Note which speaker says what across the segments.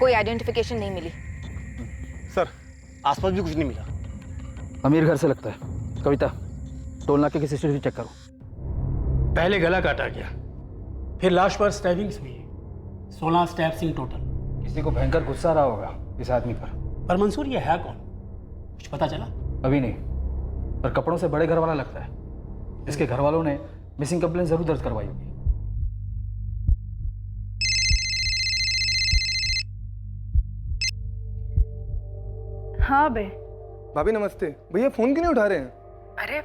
Speaker 1: कोई आइडेंटिफिकेशन नहीं मिली।
Speaker 2: सर आसपास भी कुछ नहीं मिला।
Speaker 3: अमीर घर से लगता है। कविता, टोल नाके की सीसीटीवी चेक करो।
Speaker 4: पहले गला काटा गया, फिर लाश पर स्टैबिंग्स हुई, 16 स्टैब्स इन टोटल।
Speaker 3: किसी को भयंकर गुस्सा आ रहा होगा इस आदमी पर
Speaker 4: मंसूर ये है कौन, कुछ पता चला?
Speaker 3: अभी नहीं, पर कपड़ों से बड़े घर वाला लगता है। इसके घर वालों ने मिसिंग कंप्लेंट जरूर दर्ज करवाई होगी।
Speaker 5: हाँ बे।
Speaker 6: भाभी नमस्ते। भैया फोन क्यों नहीं उठा रहे हैं?
Speaker 5: अरे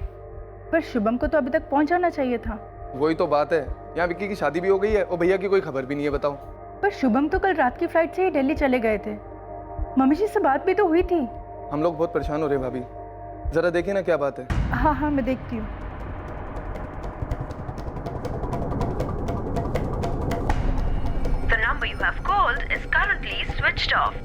Speaker 5: पर शुभम को तो अभी तक पहुंच जाना चाहिए था।
Speaker 6: वही तो बात है, यहाँ विक्की की शादी भी हो गई है और भैया की कोई खबर भी नहीं है। बताओ।
Speaker 5: पर शुभम तो कल रात की फ्लाइट से ही दिल्ली चले गए थे। मम्मी जी से बात भी तो हुई थी।
Speaker 6: हम लोग बहुत परेशान हो रहे हैं भाभी, जरा देखिए ना क्या बात है।
Speaker 5: हाँ हाँ मैं देखती हूँ।
Speaker 7: The number you have called is currently switched off.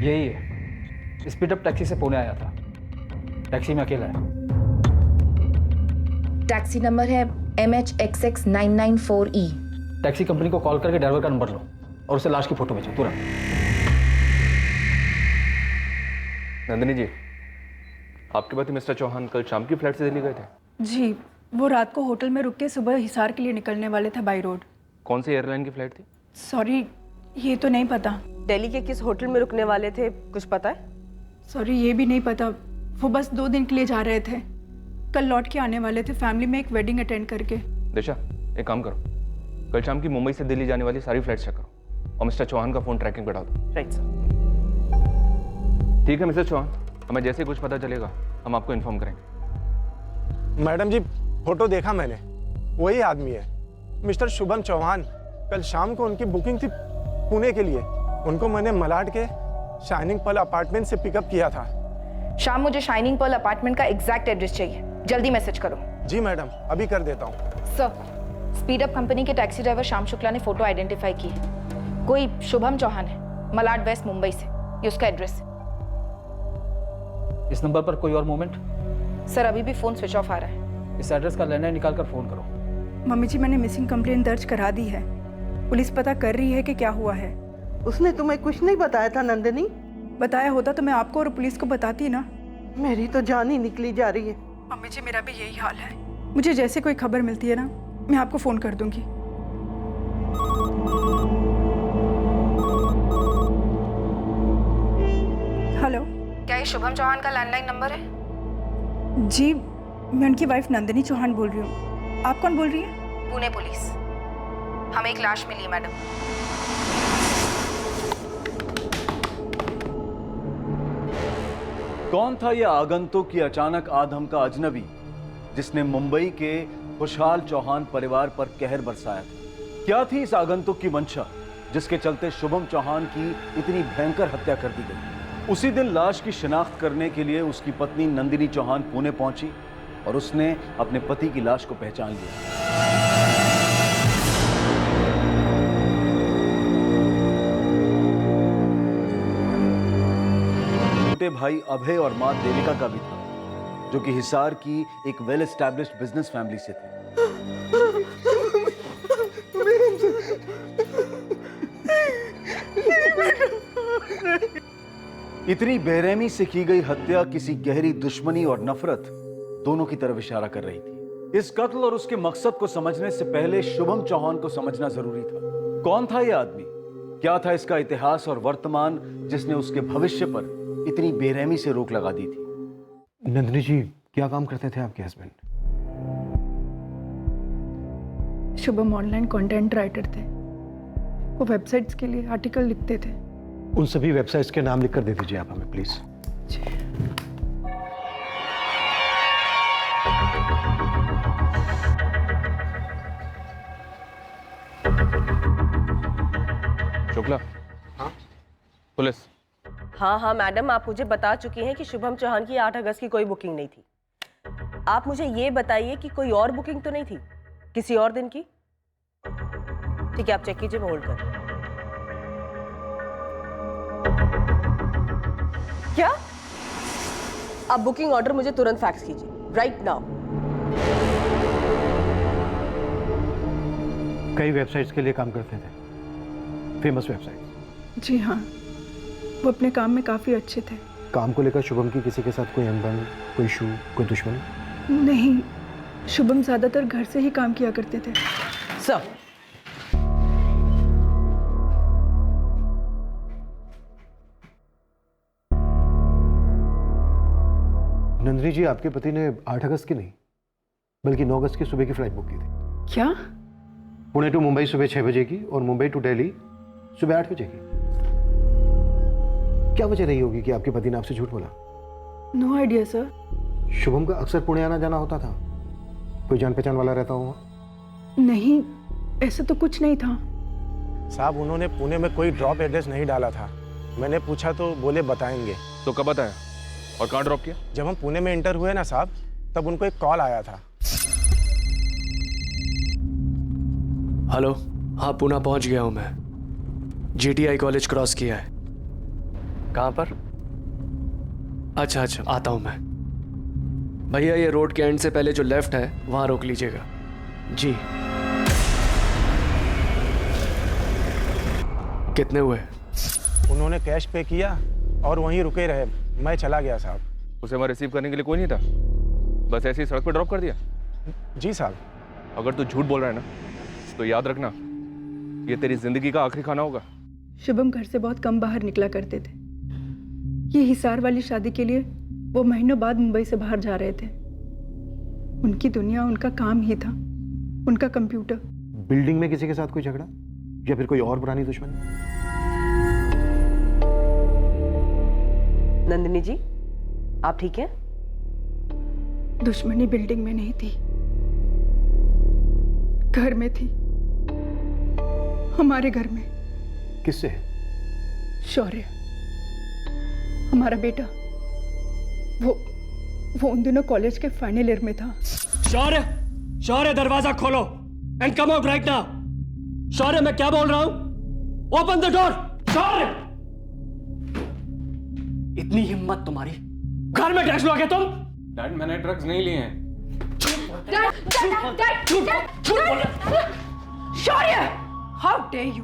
Speaker 3: यही है, स्पीड अप टैक्सी से पुणे आया था। टैक्सी में अकेला है।
Speaker 1: टैक्सी नंबर है MHXX994E।
Speaker 3: टैक्सी कंपनी को कॉल करके ड्राइवर का नंबर लो और उसे लाश की फोटो भेजो तुरंत।
Speaker 8: नंदिनी जी, आपके पति मिस्टर चौहान कल शाम की फ्लाइट से दिल्ली गए थे?
Speaker 5: जी, वो रात को होटल में रुक के सुबह हिसार के लिए निकलने वाले थे बाई रोड।
Speaker 8: कौन सी एयरलाइन की फ्लाइट थी?
Speaker 5: सॉरी, ये तो नहीं पता।
Speaker 9: दिल्ली के किस होटल में रुकने वाले थे, कुछ पता है?
Speaker 5: सॉरी, ये भी नहीं पता। वो बस 2 दिन के लिए जा रहे थे, कल लौट के आने वाले थे फैमिली में एक वेडिंग अटेंड करके।
Speaker 8: दिशा, एक काम करो, कल शाम की मुंबई से दिल्ली जाने वाली सारी फ्लाइट्स चेक करो और मिस्टर चौहान का फोन ट्रैकिंग पे डाल दो।
Speaker 9: Right sir.
Speaker 8: ठीक है मिस्टर चौहान, हमें जैसे ही कुछ पता चलेगा हम आपको इन्फॉर्म करेंगे।
Speaker 2: मैडम जी फोटो देखा मैंने, वही आदमी है, मिस्टर शुभम चौहान। कल शाम को उनकी बुकिंग थी पुणे के लिए। उनको मैंने मलाड के शाइनिंग पर्ल अपार्टमेंट से पिकअप किया था।
Speaker 1: शाम, मुझे शाइनिंग पर्ल अपार्टमेंट का एग्जैक्ट एड्रेस चाहिए। जल्दी मैसेज करो।
Speaker 6: जी मैडम, अभी कर देता हूँ।
Speaker 1: सर, स्पीड अप कंपनी के टैक्सी ड्राइवर श्याम शुक्ला ने फोटो आइडेंटिफाई की है। कोई शुभम चौहान है, मलाड वेस्ट मुंबई से। ये उसका एड्रेस है।
Speaker 3: इस नंबर पर कोई और मूवमेंट?
Speaker 1: सर, अभी भी फोन स्विच ऑफ आ रहा है।
Speaker 3: इस एड्रेस का लैंडलाइन निकाल कर फोन करो।
Speaker 5: मम्मी जी, मैंने मिसिंग कंप्लेंट दर्ज करा दी है। पुलिस पता कर रही है कि क्या हुआ है।
Speaker 10: उसने तुम्हें कुछ नहीं बताया था नंदिनी?
Speaker 5: बताया होता तो मैं आपको और पुलिस को बताती ना।
Speaker 10: मेरी तो जान ही निकली जा रही है।
Speaker 5: मम्मी जी, मेरा भी यही हाल है। मुझे जैसे कोई खबर मिलती है ना, मैं आपको फोन कर दूंगी। हेलो,
Speaker 1: क्या ये शुभम चौहान का लैंडलाइन नंबर है?
Speaker 5: जी, मैं उनकी वाइफ नंदिनी चौहान बोल रही हूँ। आप कौन बोल रही हैं?
Speaker 1: पुणे पुलिस। हमें एक लाश मिली है मैडम।
Speaker 11: कौन था यह आगंतुक या अचानक आधम का अजनबी जिसने मुंबई के खुशहाल चौहान परिवार पर कहर बरसाया था? क्या थी इस आगंतुक की मंशा जिसके चलते शुभम चौहान की इतनी भयंकर हत्या कर दी गई? उसी दिन लाश की शिनाख्त करने के लिए उसकी पत्नी नंदिनी चौहान पुणे पहुंची और उसने अपने पति की लाश को पहचान लिया। छोटे भाई अभय और मां देविका का भी था, जो कि हिसार की एक वेल एस्टैब्लिश्ड बिजनेस फैमिली से थे। इतनी बेरहमी से की गई हत्या किसी गहरी दुश्मनी और नफरत दोनों की तरफ इशारा कर रही थी। इस कत्ल और उसके मकसद को समझने से पहले शुभम चौहान को समझना जरूरी था। कौन था यह आदमी? क्या था इसका इतिहास और वर्तमान जिसने उसके भविष्य पर इतनी बेरहमी से रोक लगा दी थी?
Speaker 2: नंदिनी जी, क्या काम करते थे आपके husband?
Speaker 5: Shubham online content writer थे। वो वेबसाइट्स के लिए आर्टिकल लिखते थे।
Speaker 2: उन सभी वेबसाइट्स के नाम लिख कर दे दीजिए आप हमें प्लीज।
Speaker 8: शुक्ला।
Speaker 6: हाँ
Speaker 8: पुलिस।
Speaker 9: हाँ हाँ मैडम, आप मुझे बता चुकी हैं कि शुभम चौहान की 8 अगस्त की कोई बुकिंग नहीं थी। आप मुझे ये बताइए कि कोई और बुकिंग तो नहीं थी किसी और दिन की? ठीक है, आप चेक कीजिए, मैं होल्ड कर। क्या? आप बुकिंग ऑर्डर मुझे तुरंत फैक्स कीजिए, राइट नाउ।
Speaker 12: कई वेबसाइट्स के लिए काम करते थे, फेमस वेबसाइट्स।
Speaker 5: जी हाँ, वो अपने काम में काफ़ी अच्छे थे।
Speaker 12: काम को लेकर शुभम की किसी के साथ कोई अनबन, कोई इशू, कोई दुश्मन?
Speaker 5: नहीं, शुभम ज़्यादातर घर से ही काम किया करते थे।
Speaker 9: सर,
Speaker 12: नंदिनी जी, आपके पति ने 8 अगस्त की नहीं बल्कि 9 अगस्त की सुबह की फ्लाइट बुक की थी।
Speaker 5: क्या?
Speaker 12: पुणे टू मुंबई सुबह 6 बजे की और मुंबई टू दिल्ली सुबह 8 बजे की। क्या वजह रही होगी कि आपके पति ने आपसे झूठ बोला?
Speaker 5: No idea sir.
Speaker 12: शुभम का अक्सर पुणे आना जाना होता था, कोई जान पहचान वाला रहता हुआ?
Speaker 5: नहीं, ऐसा तो कुछ नहीं था
Speaker 2: साहब। उन्होंने पुणे में कोई ड्रॉप एड्रेस नहीं डाला था। मैंने पूछा तो बोले बताएंगे।
Speaker 8: तो कब बताया और कहाँ ड्रॉप किया?
Speaker 2: जब हम पुणे में इंटर हुए ना साहब, तब उनको एक कॉल आया था।
Speaker 13: हेलो, हाँ पुणे पहुंच गया हूँ मैं। GTI कॉलेज क्रॉस किया है। कहाँ पर? अच्छा अच्छा, आता हूँ मैं। भैया ये रोड के एंड से पहले जो लेफ्ट है वहाँ रोक लीजिएगा। जी। कितने हुए?
Speaker 2: उन्होंने कैश पे किया और वहीं रुके रहे। मैं चला गया साहब।
Speaker 8: उसे वहाँ रिसीव करने के लिए कोई नहीं था, बस ऐसे ही सड़क पर ड्रॉप कर दिया?
Speaker 2: जी साहब।
Speaker 8: अगर तू झूठ बोल रहा है ना तो याद रखना, ये तेरी जिंदगी का आखिरी खाना होगा।
Speaker 5: शुभम घर से बहुत कम बाहर निकला करते थे। ये हिसार वाली शादी के लिए वो महीनों बाद मुंबई से बाहर जा रहे थे। उनकी दुनिया उनका काम ही था, उनका कंप्यूटर।
Speaker 12: बिल्डिंग में किसी के साथ कोई झगड़ा या फिर कोई और पुरानी दुश्मनी?
Speaker 9: नंदिनी जी, आप ठीक हैं?
Speaker 5: दुश्मनी बिल्डिंग में नहीं थी, घर में थी, हमारे घर में।
Speaker 12: किससे?
Speaker 5: शौर्य, हमारा बेटा। वो उन दिनों कॉलेज के फाइनल ईयर में था।
Speaker 13: शौर्य, शौर्य दरवाजा खोलो and come out right now. Shaurya, मैं क्या बोल रहा हूं? Open the door. शौर्य, इतनी हिम्मत तुम्हारी, घर में ड्रग्स लोगे तुम?
Speaker 8: डैड, मैंने ड्रग्स नहीं लिए हैं।
Speaker 5: शौर्य, हाउ डेयर यू!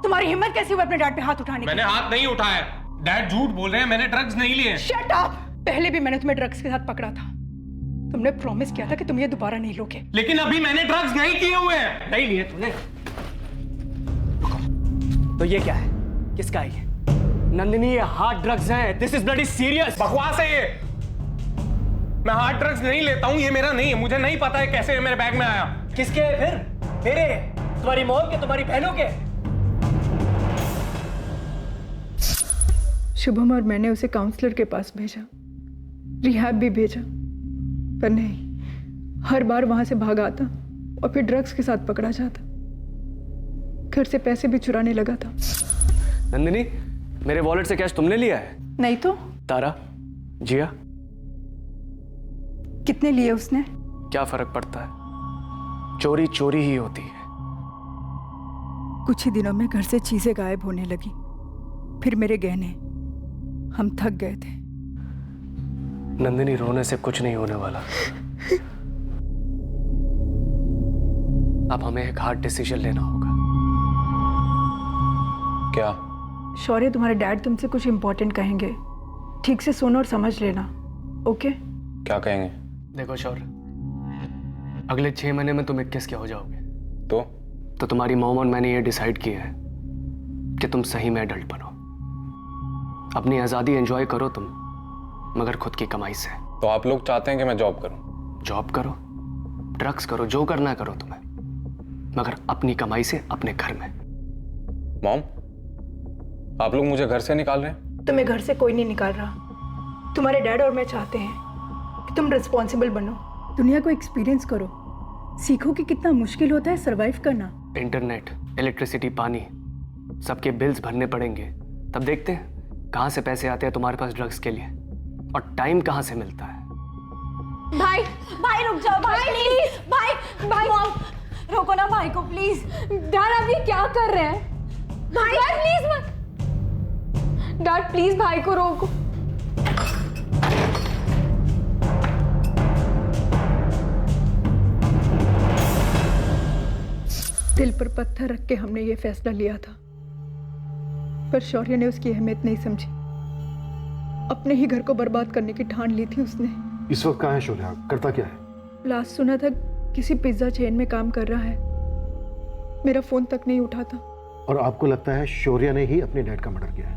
Speaker 5: तुम्हारी हिम्मत कैसी हुई अपने डैड पे हाथ उठाने की?
Speaker 8: मैंने हाथ नहीं उठाया। डैड झूठ बोल रहे हैं, मैंने ड्रग्स नहीं लिए।
Speaker 5: Shut up! पहले भी मैंने तुम्हें ड्रग्स के साथ पकड़ा था। तुमने प्रॉमिस किया था कि तुम ये दोबारा नहीं लोगे।
Speaker 8: लेकिन अभी मैंने ड्रग्स नहीं किए हुए हैं।
Speaker 13: नहीं लिए तूने? तो ये क्या है? किसका है ये? नंदिनी, ये हार्ड ड्रग्स हैं। This is bloody serious.
Speaker 8: बकवास है ये। मैं हार्ड ड्रग्स नहीं लेता हूँ, ये मेरा नहीं है। मुझे नहीं पता है कैसे ये मेरे बैग में आया।
Speaker 13: किसके है फिर? तेरे? तुम्हारी मॉम के? तुम्हारी बहनों के?
Speaker 5: शुभम और मैंने उसे काउंसलर के पास भेजा, रिहैब भी भेजा, पर नहीं, हर बार वहां से भाग आता और फिर ड्रग्स के साथ पकड़ा जाता। घर से पैसे भी चुराने लगा था।
Speaker 13: नंदिनी, मेरे वॉलेट से कैश तुमने लिया है?
Speaker 5: नहीं तो।
Speaker 13: तारा, जिया,
Speaker 5: कितने लिए उसने?
Speaker 13: क्या फर्क पड़ता है? चोरी चोरी ही होती है।
Speaker 5: कुछ ही दिनों में घर से चीजें गायब होने लगी, फिर मेरे गहने। हम थक गए थे।
Speaker 13: नंदिनी, रोने से कुछ नहीं होने वाला। अब हमें एक हार्ड डिसीजन लेना होगा।
Speaker 8: क्या?
Speaker 5: शौर्य, तुम्हारे डैड तुमसे कुछ इंपॉर्टेंट कहेंगे, ठीक से सुनो और समझ लेना, ओके?
Speaker 8: क्या कहेंगे?
Speaker 13: देखो शौर्य, अगले 6 महीने में तुम 21 के हो जाओगे। तो तुम्हारी मॉम और मैंने ये डिसाइड किया है कि तुम सही में एडल्ट बनो। अपनी आज़ादी एंजॉय करो तुम, मगर खुद की कमाई से।
Speaker 8: तो आप लोग चाहते हैं कि मैं जॉब करूं?
Speaker 13: जॉब करो, ड्रग्स करो, जो करना करो तुम्हें, मगर अपनी कमाई से अपने घर में।
Speaker 8: मॉम, आप लोग मुझे घर से निकाल रहे हैं?
Speaker 5: तुम्हें घर से कोई नहीं निकाल रहा। तुम्हारे डैड और मैं चाहते हैं कि तुम रिस्पॉन्सिबल बनो, दुनिया को एक्सपीरियंस करो, सीखो कि कितना मुश्किल होता है सरवाइव करना।
Speaker 13: इंटरनेट, इलेक्ट्रिसिटी, पानी, सबके बिल्स भरने पड़ेंगे, तब देखते हैं कहाँ से पैसे आते हैं तुम्हारे पास ड्रग्स के लिए, और टाइम कहाँ से मिलता है।
Speaker 1: भाई रुक जाओ भाई, प्लीज भाई। मॉम
Speaker 5: रोको ना भाई को प्लीज। डैड आप ये क्या कर रहे हैं? भाई डैड प्लीज मत। डैड प्लीज भाई को रोको। दिल पर पत्थर रख के हमने ये फैसला लिया था, पर शौर्य ने उसकी अहमियत नहीं समझी। अपने ही घर को बर्बाद करने की ठान ली थी उसने।
Speaker 12: इस वक्त कहाँ है शौर्य? करता क्या है?
Speaker 5: लास्ट सुना था किसी पिज्जा चेन में काम कर रहा है। मेरा फोन तक नहीं उठाता।
Speaker 12: और आपको लगता है शौर्य ने ही अपने डैड का मर्डर किया है?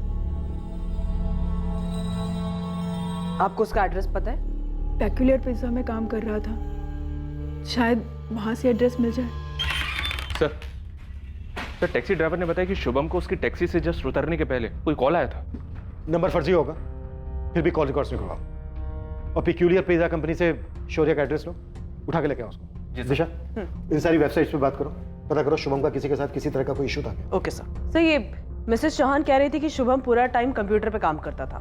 Speaker 9: आपको उसका एड्रेस पता है?
Speaker 5: पेक्यूलियर पिज्जा में काम कर रहा था, शायद वहां से एड्रेस मिल जाए।
Speaker 8: सर टैक्सी ड्राइवर ने बताया कि शुभम को उसकी टैक्सी से जस्ट उतरने के पहले कोई कॉल आया था।
Speaker 12: नंबर फर्जी होगा, फिर भी कॉल रिकॉर्ड्स निकलवाओ और पेक्यूलियर पिज्जा कंपनी से शौर्य का एड्रेस लो, उठा के लेके आओ उसको। दिशा, इन सारी वेबसाइट्स पे बात करो, पता करो शुभम का किसी के साथ किसी तरह का कोई इशू था क्या?
Speaker 9: Okay sir. ये मिसेस चौहान कह रही थी कि शुभम पूरा टाइम कंप्यूटर पे काम करता था,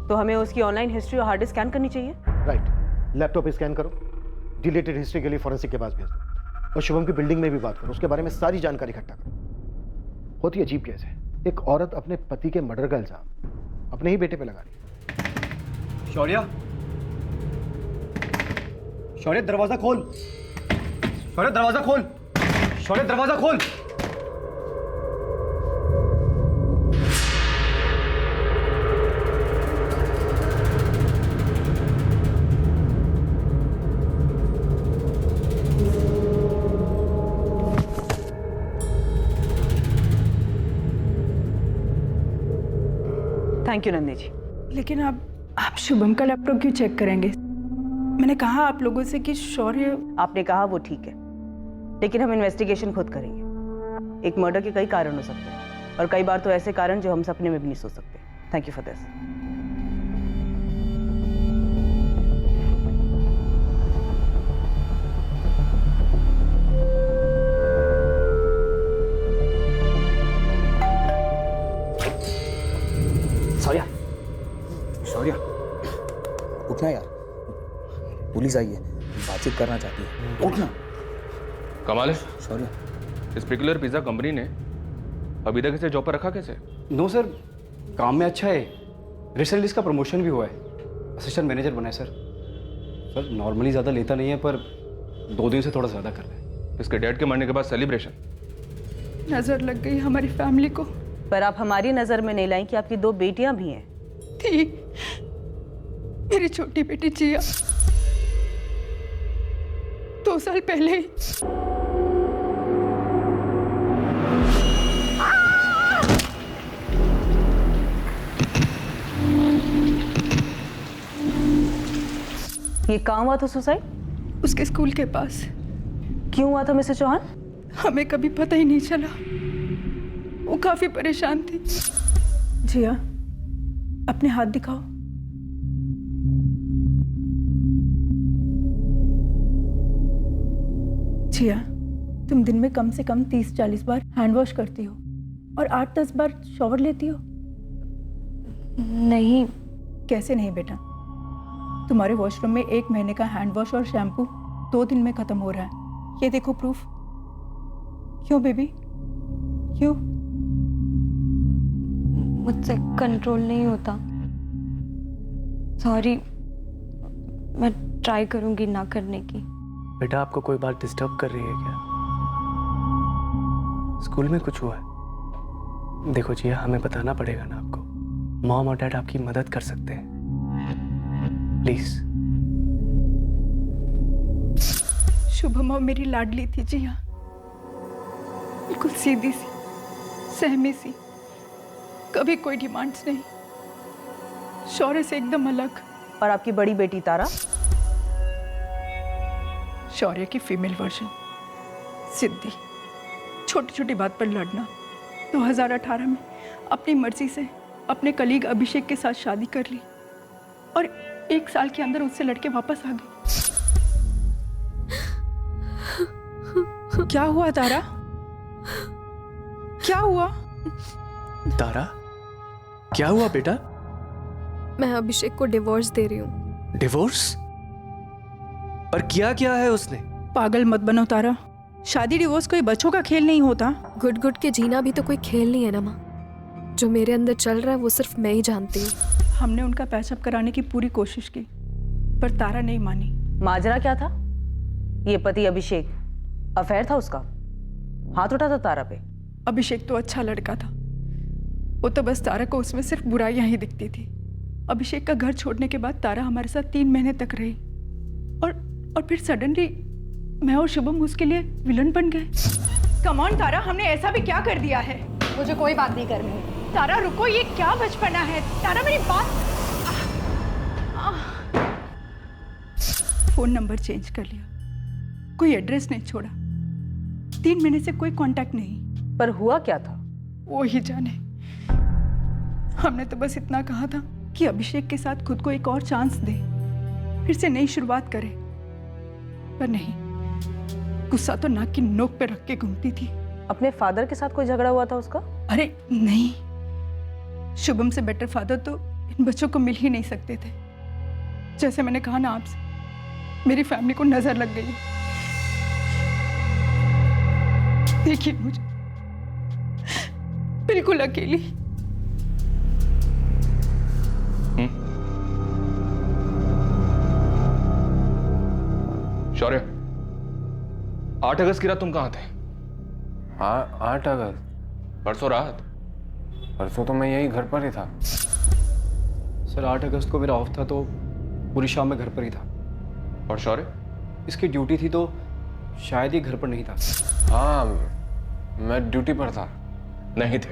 Speaker 9: तो हमें उसकी ऑनलाइन हिस्ट्री और हार्ड डिस्क स्कैन करनी चाहिए।
Speaker 12: राइट, लैपटॉप स्कैन करो, डिलीटेड हिस्ट्री के लिए फॉरेंसिक के पास भेज दो और शुभम की बिल्डिंग में भी बात करो, उसके बारे में सारी जानकारी इकट्ठा करो। बहुत ही अजीब केस है, एक औरत अपने पति के मर्डर का इल्जाम अपने ही बेटे पे लगा रही है।
Speaker 3: शौर्य, शौर्य दरवाजा खोल। शौर्य दरवाजा खोल। शौर्य दरवाजा खोल।
Speaker 9: Thank you Nandi ji.
Speaker 5: लेकिन आप शुभम का लैपटॉप क्यों चेक करेंगे? मैंने कहा आप लोगों से कि शौर्य।
Speaker 9: आपने कहा वो ठीक है, लेकिन हम इन्वेस्टिगेशन खुद करेंगे। एक मर्डर के कई कारण हो सकते हैं और कई बार तो ऐसे कारण जो हम सपने में भी नहीं सोच सकते। Thank you for this.
Speaker 3: Shaurya, Shaurya उठना यार, पुलिस आई है, बातचीत करना चाहती है, उठना।
Speaker 8: कमाल है
Speaker 3: शौर्य।
Speaker 8: इस पर्टिकुलर पिज्जा कंपनी ने अभी तक इसे जॉब पर रखा कैसे?
Speaker 3: नो सर, काम में अच्छा है, रिसेंटली इसका प्रमोशन भी हुआ है, असिस्टेंट मैनेजर बना है सर। सर नॉर्मली ज़्यादा लेता नहीं है, पर 2 दिन से थोड़ा ज़्यादा कर रहा है।
Speaker 8: इसके डैड के मरने के बाद सेलिब्रेशन।
Speaker 5: नजर लग गई हमारी फैमिली को।
Speaker 9: पर आप हमारी नजर में नहीं लाई कि आपकी 2 बेटियां भी हैं।
Speaker 5: थी मेरी छोटी बेटी जिया 2 साल पहले ही।
Speaker 9: ये कहाँ हुआ था सुसाइड?
Speaker 5: उसके स्कूल के पास।
Speaker 9: क्यों हुआ था मिसेस चौहान?
Speaker 5: हमें कभी पता ही नहीं चला, वो काफी परेशान थी। जिया, अपने हाथ दिखाओ। जिया, तुम दिन में कम से कम 30-40 बार हैंड वॉश करती हो और 8-10 बार शॉवर लेती हो? नहीं। कैसे नहीं बेटा? तुम्हारे वॉशरूम में 1 महीने का हैंड वॉश और शैम्पू 2 दिन में खत्म हो रहा है। ये देखो प्रूफ। क्यों बेबी, क्यों?
Speaker 14: मुझसे कंट्रोल नहीं होता। सॉरी, मैं ट्राई करूंगी ना करने की।
Speaker 13: बेटा आपको कोई बात डिस्टर्ब कर रही है क्या? स्कूल में कुछ हुआ है? देखो जिया, हमें बताना पड़ेगा ना आपको। मॉम और डैड आपकी मदद कर सकते हैं, प्लीज।
Speaker 5: शुभम और मेरी लाडली थी जिया, बिल्कुल सीधी सी, सहमी सी, कभी कोई डिमांड्स नहीं, शौर्य से एकदम अलग।
Speaker 9: और आपकी बड़ी बेटी तारा?
Speaker 5: शौर्य की फीमेल वर्जन, सिद्धि। छोटी छोटी बात पर लड़ना। 2018 में अपनी मर्जी से अपने कलीग अभिषेक के साथ शादी कर ली और 1 साल के अंदर उससे लड़के वापस आ गई। क्या हुआ तारा? क्या हुआ?
Speaker 13: तारा, क्या हुआ बेटा?
Speaker 14: मैं अभिषेक को डिवोर्स दे रही हूँ।
Speaker 13: डिवोर्स? पर किया क्या है उसने?
Speaker 5: पागल मत बनो तारा। शादी डिवोर्स कोई बच्चों का खेल नहीं होता।
Speaker 14: गुड गुड के जीना भी तो कोई खेल नहीं है ना माँ। जो मेरे अंदर चल रहा है वो सिर्फ मैं ही जानती हूँ।
Speaker 5: हमने उनका पैचअप कराने की पूरी कोशिश की पर तारा नहीं मानी।
Speaker 9: माजरा क्या था? ये पति अभिषेक, अफेयर था उसका, हाथ उठा था तारा पे।
Speaker 5: अभिषेक तो अच्छा लड़का था, वो तो बस तारा को उसमें सिर्फ बुराइयां ही दिखती थी। अभिषेक का घर छोड़ने के बाद तारा हमारे साथ 3 महीने तक रही और फिर सडनली मैं और शुभम उसके लिए विलन बन गए। कम ऑन तारा, हमने ऐसा भी क्या कर दिया है?
Speaker 1: मुझे कोई बात नहीं करनी।
Speaker 5: तारा रुको, ये क्या बचपना है? तारा मेरी बात। फोन नंबर चेंज कर लिया, कोई एड्रेस नहीं छोड़ा, 3 महीने से कोई कांटेक्ट नहीं।
Speaker 9: पर हुआ क्या था?
Speaker 5: वो ही जाने। हमने तो बस इतना कहा था कि अभिषेक के साथ खुद को एक और चांस दे, फिर से नई शुरुआत करे, पर नहीं, गुस्सा तो नाक की नोक पे रख के घूमती थी।
Speaker 9: अपने फादर के साथ कोई झगड़ा हुआ था उसका?
Speaker 5: अरे नहीं, शुभम से बेटर फादर तो इन बच्चों को मिल ही नहीं सकते थे। जैसे मैंने कहा ना आपसे, मेरी फैमिली को नजर लग गई। देखिए मुझे बिल्कुल अकेली।
Speaker 8: शौर्य, 8 अगस्त की रात तुम कहाँ थे?
Speaker 6: 8 अगस्त?
Speaker 8: परसों रात?
Speaker 6: परसों तो मैं यही घर पर ही था।
Speaker 3: सर 8 अगस्त को मेरा ऑफ था तो पूरी शाम में घर पर ही था।
Speaker 8: और शौर्य?
Speaker 3: इसकी ड्यूटी थी तो शायद ये घर पर नहीं था।
Speaker 6: हाँ, मैं ड्यूटी पर था।
Speaker 8: नहीं थे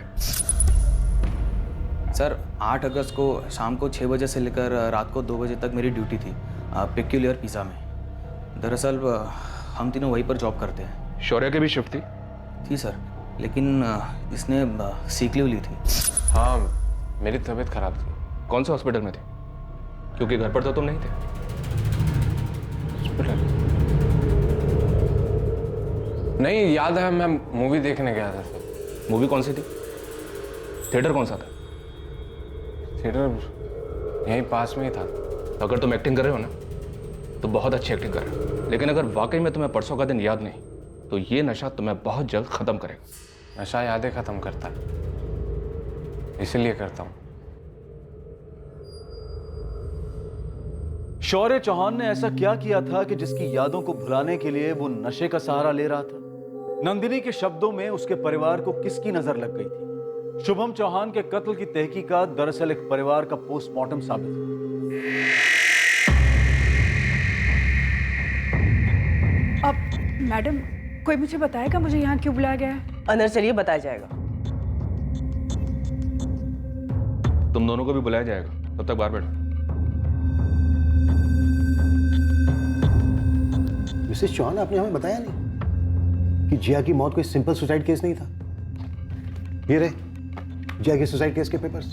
Speaker 15: सर। 8 अगस्त को शाम को 6 बजे से लेकर रात को 2 बजे तक मेरी ड्यूटी थी पेक्यूलियर पिज़्ज़ा में। दरअसल हम तीनों वहीं पर जॉब करते हैं।
Speaker 8: शौर्य की भी शिफ्ट
Speaker 15: थी सर, लेकिन इसने सीक लीव ली थी।
Speaker 6: हाँ, मेरी तबीयत खराब थी।
Speaker 8: कौन से हॉस्पिटल में थे? क्योंकि घर पर तो तुम नहीं थे।
Speaker 6: हॉस्पिटल? नहीं, याद है मैं मूवी देखने गया था सर।
Speaker 8: मूवी कौन सी थी? थिएटर कौन सा था?
Speaker 6: थिएटर यहीं पास में ही था।
Speaker 8: अगर तुम एक्टिंग कर रहे हो ना तो बहुत अच्छी एक्टिंग कर रहे हो, लेकिन अगर वाकई में तुम्हें परसों का दिन याद नहीं तो ये नशा तुम्हें बहुत जल्द खत्म करेगा।
Speaker 6: नशा यादें खत्म करता है, इसलिए करता हूँ।
Speaker 11: शौर्य चौहान ने ऐसा क्या किया था कि जिसकी यादों को भुलाने के लिए वो नशे का सहारा ले रहा था? नंदिनी के शब्दों में उसके परिवार को किसकी नजर लग गई थी? शुभम चौहान के कत्ल की तहकीकात दरअसल एक परिवार का पोस्टमार्टम साबित हुआ।
Speaker 5: अब मैडम, कोई मुझे बताएगा मुझे यहाँ क्यों बुलाया गया है?
Speaker 9: अंदर चलिए, बताया जाएगा।
Speaker 8: तुम दोनों को भी बुलाया जाएगा, तब तक बाहर बैठो।
Speaker 12: मिसेस चौहान, आपने हमें बताया नहीं कि जिया की मौत कोई सिंपल सुसाइड केस नहीं था। ये रहे जिया के सुसाइड केस के पेपर्स।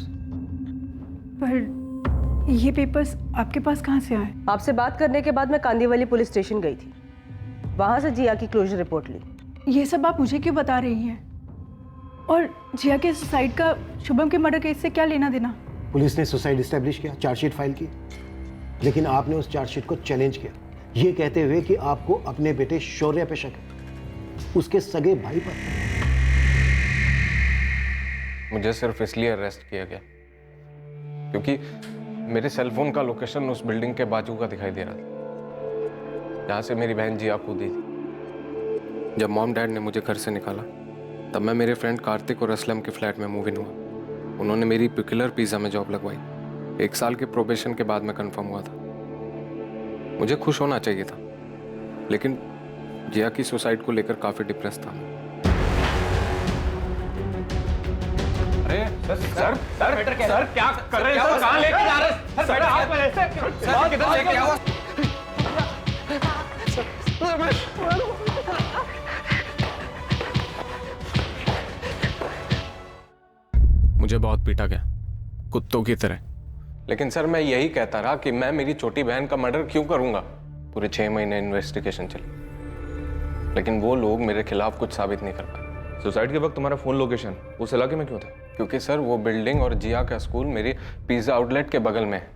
Speaker 5: पर ये पेपर्स आपके पास कहाँ से आए?
Speaker 9: आपसे बात करने के बाद मैं कांदीवली पुलिस स्टेशन गई थी, वहां से जिया की क्लोजर रिपोर्ट ली।
Speaker 5: ये सब आप मुझे क्यों बता रही हैं? और जिया के सुसाइड का शुभम के मर्डर केस से क्या लेना देना?
Speaker 12: पुलिस ने सुसाइड एस्टेब्लिश किया, चार्जशीट फाइल की, लेकिन आपने उस चार्जशीट को चैलेंज किया, ये कहते हुए कि आपको अपने बेटे शौर्य पे शक है, उसके सगे भाई पर।
Speaker 6: मुझे सिर्फ इसलिए अरेस्ट किया गया क्योंकि मेरे सेलफोन का लोकेशन उस बिल्डिंग के बाजू का दिखाई दे रहा था जहाँ से मेरी बहन जिया कूदी थी। जब मॉम डैड ने मुझे घर से निकाला तब मैं मेरे फ्रेंड कार्तिक और असलम के फ्लैट में मूव इन हुआ। उन्होंने मेरी पेक्यूलियर पिज़्ज़ा में जॉब लगवाई। 1 साल के प्रोबेशन के बाद मैं कंफर्म हुआ था। मुझे खुश होना चाहिए था, लेकिन जिया की सुसाइड को लेकर काफ़ी डिप्रेस था।
Speaker 8: अरे सर क्या कर रहे हैं? सर कहाँ लेके जा रहे हैं? सर हाथ में ऐसे किधर लेके आओ?
Speaker 6: मुझे बहुत पीटा गया, कुत्तों की तरह। लेकिन सर मैं यही कहता रहा कि मैं मेरी छोटी बहन का मर्डर क्यों करूंगा। पूरे 6 महीने इन्वेस्टिगेशन चली, लेकिन वो लोग मेरे खिलाफ कुछ साबित नहीं कर पाए।
Speaker 8: सुसाइड के वक्त तुम्हारा फोन लोकेशन उस इलाके में क्यों था?
Speaker 6: क्योंकि सर वो बिल्डिंग और जिया का स्कूल मेरी पिज्जा आउटलेट के बगल में है।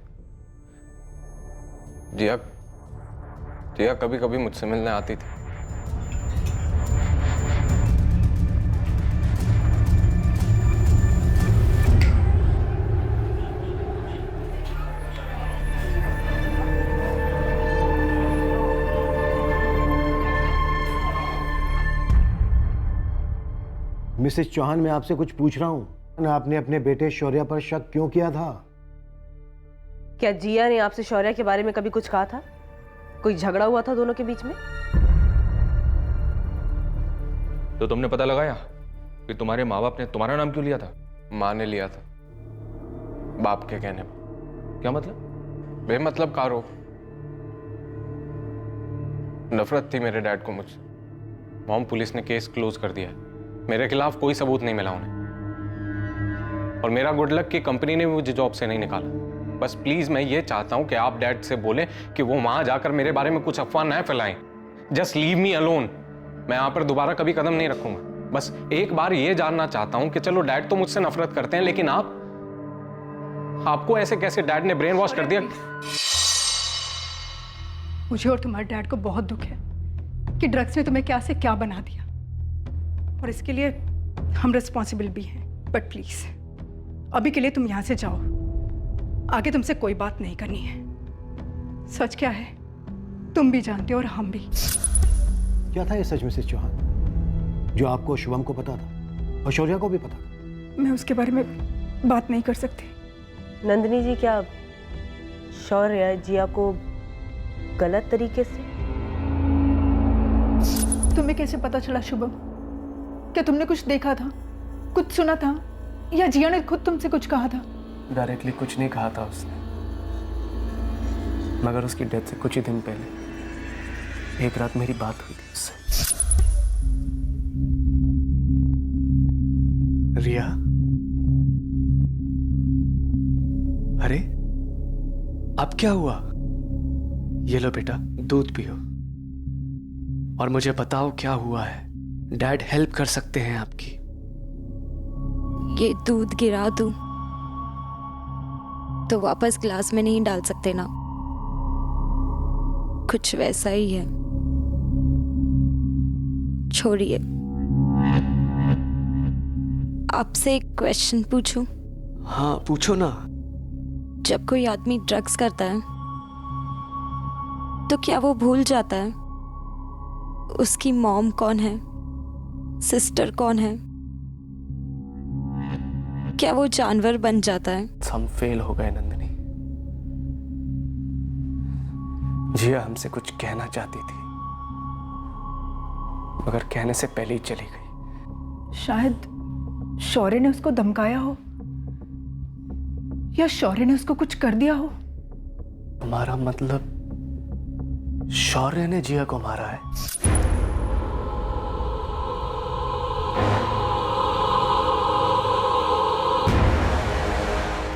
Speaker 6: जिया कभी कभी मुझसे मिलने आती थी।
Speaker 12: मिसेस चौहान, मैं आपसे कुछ पूछ रहा हूँ। आपने अपने बेटे शौर्य पर शक क्यों किया था?
Speaker 9: क्या जिया ने आपसे शौर्य के बारे में कभी कुछ कहा था? कोई झगड़ा हुआ था दोनों के बीच में?
Speaker 8: तो तुमने पता लगाया कि तुम्हारे माँ बाप ने तुम्हारा नाम क्यों लिया था?
Speaker 6: माँ ने लिया था, बाप के कहने पर।
Speaker 8: क्या मतलब?
Speaker 6: बेमतलब का आरोप। नफरत थी मेरे डैड को मुझसे। मॉम, पुलिस ने केस क्लोज कर दिया है। मेरे खिलाफ कोई सबूत नहीं मिला उन्हें। और मेरा गुड लक कि कंपनी ने मुझे जॉब से नहीं निकाला। बस प्लीज मैं ये चाहता हूं कि आप डैड से बोलें कि वो वहां जाकर मेरे बारे में कुछ अफवाह न फैलाएं। Just leave me alone. मैं यहां पर दोबारा कभी कदम नहीं रखूंगा। बस एक बार ये जानना चाहता हूं कि चलो डैड तो मुझसे नफरत करते हैं, लेकिन आपको ऐसे कैसे डैड ने ब्रेन वॉश कर दिया?
Speaker 5: मुझे और तुम्हारे डैड को बहुत दुख है कि ड्रग्स ने तुम्हें क्या से क्या बना दिया, और इसके लिए हम रिस्पॉन्सिबल भी हैं। बट प्लीज अभी के लिए तुम यहां से जाओ। आगे तुमसे कोई बात नहीं करनी है। सच क्या है तुम भी जानते हो और हम भी।
Speaker 12: क्या था ये सच मिसेस चौहान जो आपको शुभम को पता था और शौर्य को भी पता था?
Speaker 5: मैं उसके बारे में बात नहीं कर सकती।
Speaker 9: नंदिनी जी, क्या शौर्य जिया को गलत तरीके से?
Speaker 5: तुम्हें कैसे पता चला शुभम? क्या तुमने कुछ देखा था, कुछ सुना था, या जिया ने खुद तुमसे कुछ कहा था?
Speaker 13: डायरेक्टली कुछ नहीं कहा था उसने, मगर उसकी डेथ से कुछ ही दिन पहले एक रात मेरी बात हुई थी उससे। रिया, अरे अब क्या हुआ? ये लो बेटा, दूध पियो और मुझे बताओ क्या हुआ है। डैड हेल्प कर सकते हैं आपकी।
Speaker 14: ये दूध गिरा दूं तो वापस ग्लास में नहीं डाल सकते ना? कुछ वैसा ही है। छोड़िए, आपसे एक क्वेश्चन पूछूं?
Speaker 13: हाँ पूछो ना।
Speaker 14: जब कोई आदमी ड्रग्स करता है तो क्या वो भूल जाता है उसकी मॉम कौन है, सिस्टर कौन है? क्या वो जानवर बन जाता है?
Speaker 13: हम फेल हो गए नंदिनी। जिया हमसे कुछ कहना चाहती थी मगर कहने से पहले ही चली गई।
Speaker 5: शायद शौर्य ने उसको धमकाया हो, या शौर्य ने उसको कुछ कर दिया हो।
Speaker 13: तुम्हारा मतलब शौर्य ने जिया को मारा है?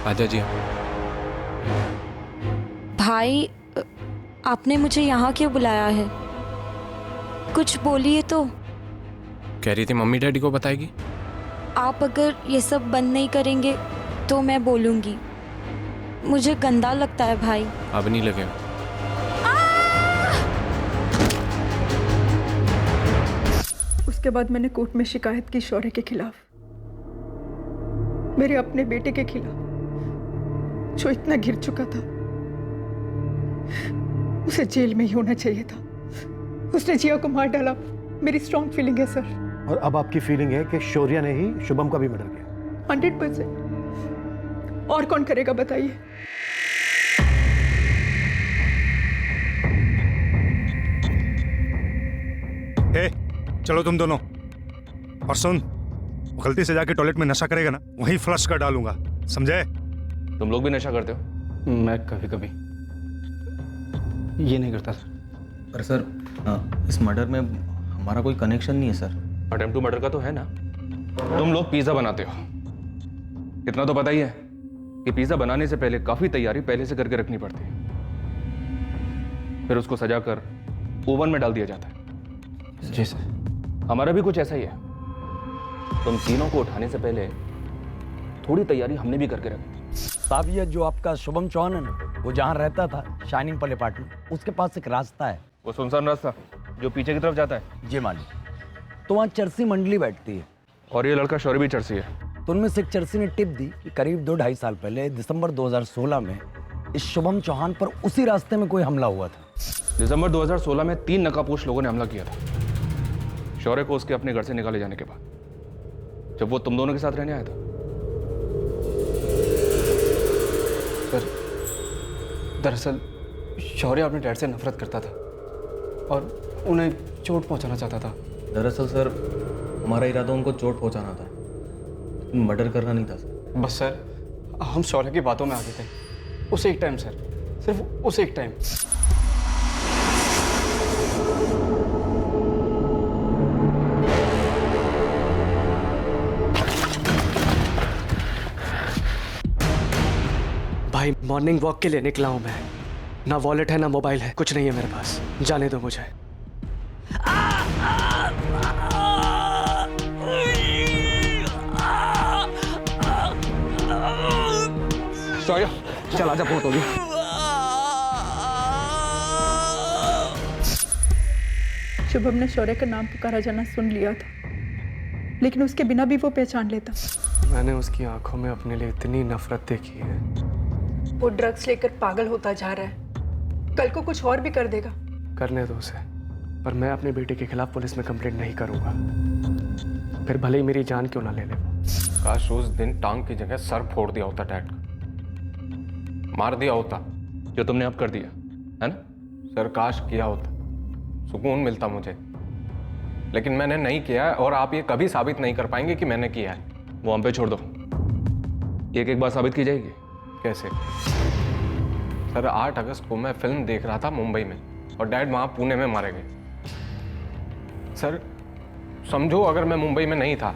Speaker 6: आजा जी।
Speaker 14: भाई, आपने मुझे यहाँ क्यों बुलाया है? कुछ बोलिए तो।
Speaker 6: कह रही थी मम्मी डैडी को बताएगी।
Speaker 14: आप अगर ये सब बंद नहीं करेंगे तो मैं बोलूंगी। मुझे गंदा लगता है भाई।
Speaker 6: अब नहीं लगेगा।
Speaker 5: उसके बाद मैंने कोर्ट में शिकायत की शौर्य के खिलाफ, मेरे अपने बेटे के खिलाफ जो इतना गिर चुका था। उसे जेल में ही होना चाहिए था। उसने जिया को मार डाला। मेरी स्ट्रॉन्ग फीलिंग है सर।
Speaker 12: और अब आपकी फीलिंग है कि शौर्य ने ही शुभम का भी मर्डर किया?
Speaker 5: 100%। और कौन करेगा बताइए?
Speaker 16: चलो तुम दोनों, और सुन, गलती से जाके टॉयलेट में नशा करेगा ना, वहीं फ्लश कर डालूंगा, समझे?
Speaker 8: तुम लोग भी नशा करते हो?
Speaker 3: मैं कभी कभी। ये नहीं करता सर।
Speaker 15: पर सर इस मर्डर में हमारा कोई कनेक्शन नहीं है सर।
Speaker 8: अटेम्प्ट टू मर्डर का तो है ना। तुम लोग पिज्जा बनाते हो, इतना तो पता ही है कि पिज्जा बनाने से पहले काफी तैयारी पहले से करके रखनी पड़ती है, फिर उसको सजाकर ओवन में डाल दिया जाता है।
Speaker 3: जी सर।
Speaker 8: हमारा भी कुछ ऐसा ही है। तुम तीनों को उठाने से पहले थोड़ी तैयारी हमने भी करके रखी।
Speaker 17: साहब, ये जो आपका शुभम चौहान है ना, वो जहाँ रहता था शाइनिंग पल अपार्टमेंट, उसके पास एक रास्ता है।
Speaker 8: वो सुनसान रास्ता जो पीछे की तरफ जाता है?
Speaker 17: जी मालिक। तो वहाँ चरसी मंडली बैठती है।
Speaker 8: और ये लड़का शौर्य भी चरसी है।
Speaker 17: तो उनमें से एक चरसी ने टिप दी कि करीब 2-2.5 साल पहले दिसंबर 2016 में इस शुभम चौहान पर उसी रास्ते में कोई हमला हुआ था।
Speaker 8: दिसंबर 2016 में 3 नकाबपोश लोगों ने हमला किया था शौर्य को उसके अपने घर से निकाले जाने के बाद। जब वो तुम दोनों के साथ रहने आया था। सर, दरअसल शौर्य अपने डैड से नफरत करता था और उन्हें चोट पहुंचाना चाहता था।
Speaker 15: दरअसल सर, हमारा इरादा उनको चोट पहुंचाना था, मर्डर करना नहीं था सर।
Speaker 3: बस सर, हम शौर्य की बातों में आ गए थे। उस एक टाइम सर, सिर्फ उस एक टाइम। भाई मॉर्निंग वॉक के लिए निकला हूं मैं। ना वॉलेट है ना मोबाइल है, कुछ नहीं है मेरे पास। जाने दो मुझे।
Speaker 8: शौर्य चल आजा, बहुत हो गया।
Speaker 5: शुभम ने शौर्य का नाम पुकारा जाना सुन लिया था, लेकिन उसके बिना भी वो पहचान लेता।
Speaker 13: मैंने उसकी आंखों में अपने लिए इतनी नफरत देखी है।
Speaker 5: वो ड्रग्स लेकर पागल होता जा रहा है, कल को कुछ और भी कर देगा।
Speaker 13: करने दो उसे, पर मैं अपने बेटे के खिलाफ पुलिस में कंप्लेंट नहीं करूंगा, फिर भले ही मेरी जान क्यों ना ले ले।
Speaker 6: काश उस दिन टांग की जगह सर फोड़ दिया होता डैड का, मार दिया होता
Speaker 8: जो तुमने अब कर दिया है ना।
Speaker 6: सर काश किया होता, सुकून मिलता मुझे, लेकिन मैंने नहीं किया है और आप ये कभी साबित नहीं कर पाएंगे कि मैंने किया है।
Speaker 8: वो हम पे छोड़ दो, एक एक बात साबित की जाएगी।
Speaker 6: कैसे? सर 8 अगस्त को मैं फिल्म देख रहा था मुंबई में और डैड वहाँ पुणे में मारे गए। सर समझो अगर मैं मुंबई में नहीं था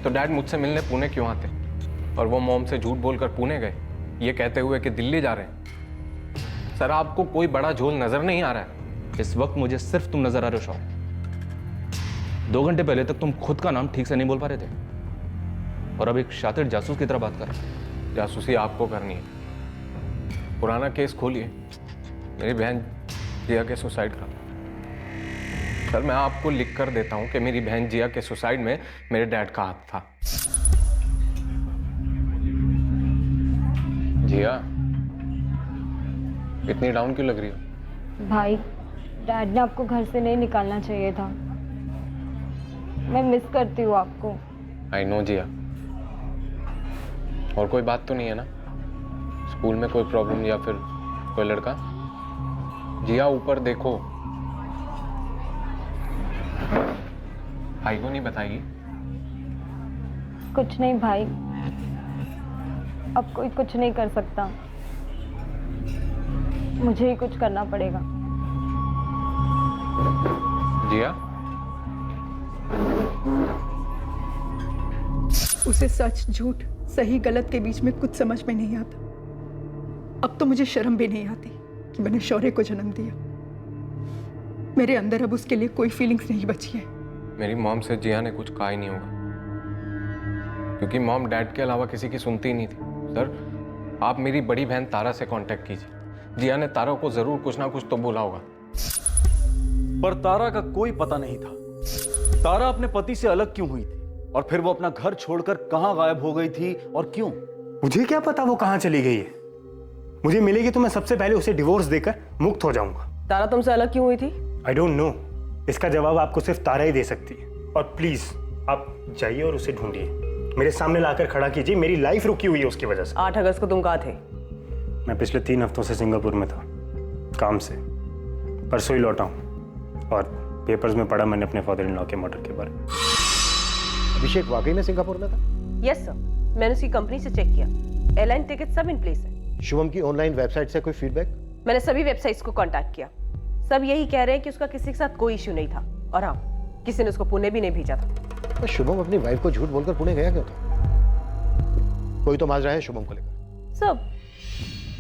Speaker 6: तो डैड मुझसे मिलने पुणे क्यों आते, और वो मॉम से झूठ बोलकर पुणे गए ये कहते हुए कि दिल्ली जा रहे हैं। सर आपको कोई बड़ा झोल नजर नहीं आ रहा है?
Speaker 8: इस वक्त मुझे सिर्फ तुम नजर आ रहे हो शौर्य। 2 घंटे पहले तक तुम खुद का नाम ठीक से नहीं बोल पा रहे थे और अब एक शातिर जासूस की तरह बात कर रहे हो।
Speaker 6: जासूसी आपको करनी है। पुराना केस खोलिए, मेरी बहन जिया के सुसाइड का। सर मैं आपको लिख कर देता हूं कि मेरी बहन जिया के सुसाइड में मेरे डैड का हाथ था। जिया इतनी डाउन क्यों लग रही हो?
Speaker 14: भाई, डैड ने आपको घर से नहीं निकालना चाहिए था। मैं मिस करती हूँ आपको।
Speaker 6: आई नो जिया। और कोई बात तो नहीं है ना? स्कूल में कोई प्रॉब्लम या फिर कोई लड़का? जिया ऊपर देखो। भाई को नहीं बताएगी?
Speaker 14: कुछ नहीं भाई, अब कोई कुछ नहीं कर सकता, मुझे ही कुछ करना पड़ेगा।
Speaker 6: जिया
Speaker 5: उसे सच झूठ सही गलत के बीच में कुछ समझ में नहीं आता। अब तो मुझे शर्म भी नहीं आती कि मैंने शौर्य को जन्म दिया। मेरे अंदर अब उसके लिए कोई फीलिंग्स नहीं बची है।
Speaker 6: मेरी मॉम से जिया ने कुछ कहा ही नहीं होगा, क्योंकि मॉम डैड के अलावा किसी की सुनती ही नहीं थी। सर आप मेरी बड़ी बहन तारा से कांटेक्ट कीजिए, जिया ने तारा को जरूर कुछ ना कुछ तो बोला होगा।
Speaker 11: पर तारा का कोई पता नहीं था। तारा अपने पति से अलग क्यों हुई थी और फिर वो अपना घर छोड़कर कहां गायब हो गई थी और क्यों?
Speaker 4: मुझे क्या पता वो कहां चली गई है। मुझे मिलेगी तो मैं सबसे पहले उसे डिवोर्स देकर मुक्त हो जाऊंगा।
Speaker 9: तारा तुमसे अलग क्यों हुई थी?
Speaker 4: आई डोंट नो, इसका जवाब आपको सिर्फ तारा ही दे सकती है। और प्लीज आप जाइए और उसे ढूंढिए, मेरे सामने लाकर खड़ा कीजिए। मेरी लाइफ रुकी हुई है उसकी वजह से।
Speaker 9: 8 अगस्त को तुम कहाँ थे?
Speaker 4: मैं पिछले 3 हफ्तों से सिंगापुर में था, काम से। परसों ही लौटा हूँ और पेपर्स में पढ़ा मैंने अपने फादर इन लॉ के मर्डर के बारे में।
Speaker 12: अभिषेक वाकई में सिंगापुर में था?
Speaker 9: यस सर, मैंने उसकी कंपनी से चेक किया, एयरलाइन टिकट सब इन प्लेस है।
Speaker 12: शुभम की ऑनलाइन वेबसाइट से कोई फीडबैक?
Speaker 9: मैंने सभी वेबसाइट्स को कांटेक्ट किया, सब यही कह रहे हैं कि उसका किसी के साथ कोई इश्यू नहीं था, और हाँ, किसी ने उसको पुणे भी नहीं भेजा था।
Speaker 12: तो शुभम अपनी वाइफ को झूठ बोलकर पुणे गया क्यों था? कोई तो माजरा है शुभम को लेकर।
Speaker 9: सब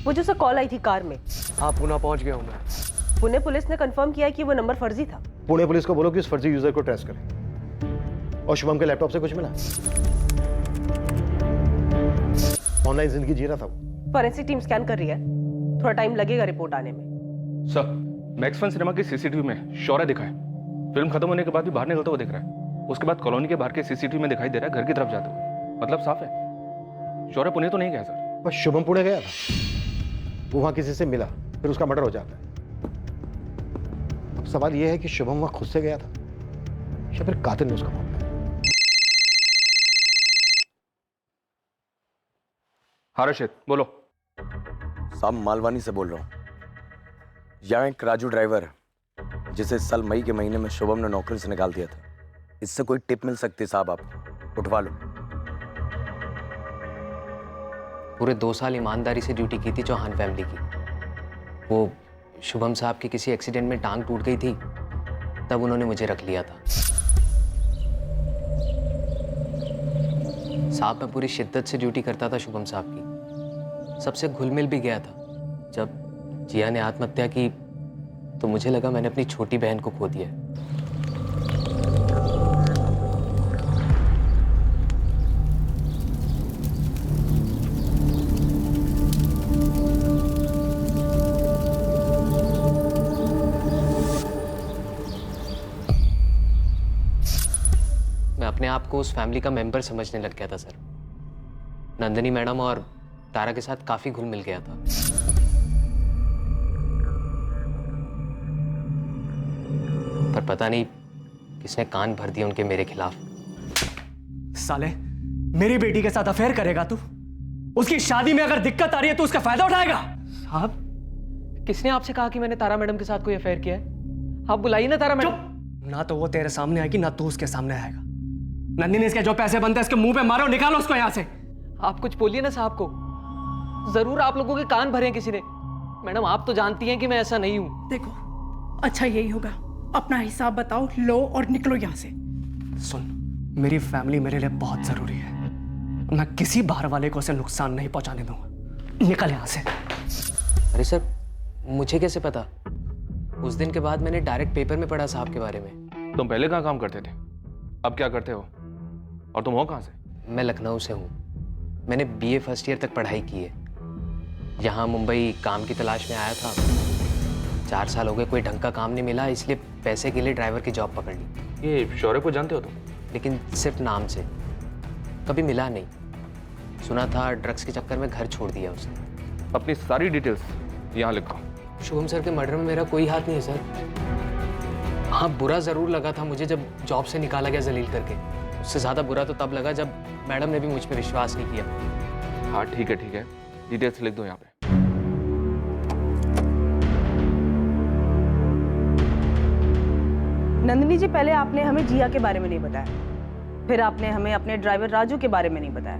Speaker 9: वो जो उसे कॉल आई थी कार में।
Speaker 13: हाँ, पुणे पहुंच गया हूँ मैं।
Speaker 9: पुणे पुलिस ने कंफर्म किया कि वो नंबर फर्जी था।
Speaker 12: पुणे पुलिस को बोलो कि उस फर्जी यूजर को ट्रेस करें। और शुभम के लैपटॉप से कुछ मिला? ऑनलाइन जिंदगी जी रहा था वो।
Speaker 9: फॉरेंसिक टीम स्कैन कर रही है, थोड़ा टाइम लगेगा रिपोर्ट आने में।
Speaker 8: सर, मैक्स फन सिनेमा की सीसीटीवी में शौर्य दिखा है। फिल्म खत्म होने के बाद भी बाहर निकलता हुआ दिख रहा है। उसके बाद कॉलोनी के बाहर के सीसीटीवी में दिखाई दे रहा है घर की तरफ जाते हुए। मतलब साफ है शौर्य पुणे तो नहीं गया सर।
Speaker 12: बस शुभम पुणे गया था, वो वहां किसी से मिला, फिर उसका मर्डर हो जाता है। अब सवाल यह है कि शुभम वहां खुद से गया था या फिर कातिल ने उसका मौत दिया।
Speaker 8: हाँ रशिद, बोलो।
Speaker 18: साहब मालवानी से बोल रहा हूँ। यहाँ एक राजू ड्राइवर है जिसे इस साल मई के महीने में शुभम ने नौकरी से निकाल दिया था। इससे कोई टिप मिल सकती साहब, आपको उठवा लो।
Speaker 19: पूरे 2 साल ईमानदारी से ड्यूटी की थी चौहान फैमिली की। वो शुभम साहब की किसी एक्सीडेंट में टांग टूट गई थी, तब उन्होंने मुझे रख लिया था। साहब मैं पूरी शिद्दत से ड्यूटी करता था शुभम साहब की, सबसे घुल मिल भी गया था। जब जिया ने आत्महत्या की तो मुझे लगा मैंने अपनी छोटी बहन को खो दिया। मैं अपने आप को उस फैमिली का मेंबर समझने लग गया था सर। नंदिनी मैडम और तारा के साथ काफी घुल मिल गया था। पर पता नहीं किसने कान भर दिए उनके मेरे खिलाफ।
Speaker 13: साले, मेरी बेटी के साथ अफेयर करेगा तू? उसकी शादी में अगर दिक्कत आ रही है तो उसका फायदा उठाएगा?
Speaker 19: साहब, किसने आपसे कहा कि मैंने तारा मैडम के साथ कोई अफेयर किया है? आप बुलाइए ना तारा मैडम।
Speaker 13: ना तो वो तेरे सामने आएगी ना तू उसके सामने आएगा। नंदिनी, इसके जो पैसे बनते हैं इसके मुंह पे मारो, निकालो उसको यहाँ से।
Speaker 19: आप कुछ बोलिए ना साहब को। जरूर आप लोगों के कान भरे हैं किसी ने। मैडम आप तो जानती हैं कि मैं ऐसा नहीं हूं।
Speaker 5: देखो, अच्छा यही होगा, अपना हिसाब बताओ, लो और निकलो यहाँ से।
Speaker 13: सुन, मेरी फैमिली मेरे लिए बहुत जरूरी है। मैं किसी बाहर वाले को उसे नुकसान नहीं पहुंचाने दूंगा। निकल यहाँ से।
Speaker 19: अरे सर, मुझे कैसे पता? उस दिन के बाद मैंने डायरेक्ट पेपर में पढ़ा साहब के बारे में।
Speaker 8: तुम पहले कहाँ काम करते थे, अब क्या करते हो, और तुम हो कहाँ से?
Speaker 19: मैं लखनऊ से हूँ। मैंने BA फर्स्ट ईयर तक पढ़ाई की है। यहाँ मुंबई काम की तलाश में आया था। 4 साल हो गए, कोई ढंग का काम नहीं मिला, इसलिए पैसे के लिए ड्राइवर की जॉब पकड़ ली।
Speaker 8: ये शौर्य को जानते हो तुम?
Speaker 19: लेकिन सिर्फ नाम से, कभी मिला नहीं। सुना था ड्रग्स के चक्कर में घर छोड़ दिया उसने।
Speaker 8: अपनी सारी डिटेल्स यहाँ लिखो।
Speaker 19: शुभम सर के मर्डर में मेरा कोई हाथ नहीं है सर। हाँ, बुरा जरूर लगा था मुझे जब जॉब से निकाला गया जलील करके। उससे ज्यादा बुरा तो तब लगा जब मैडम ने भी मुझ पर विश्वास नहीं किया।
Speaker 8: हाँ ठीक है, डिटेल्स लिख दो यहाँ पे।
Speaker 9: नंदिनी जी, पहले आपने हमें जिया के बारे में नहीं बताया, फिर आपने हमें अपने ड्राइवर राजू के बारे में नहीं बताया।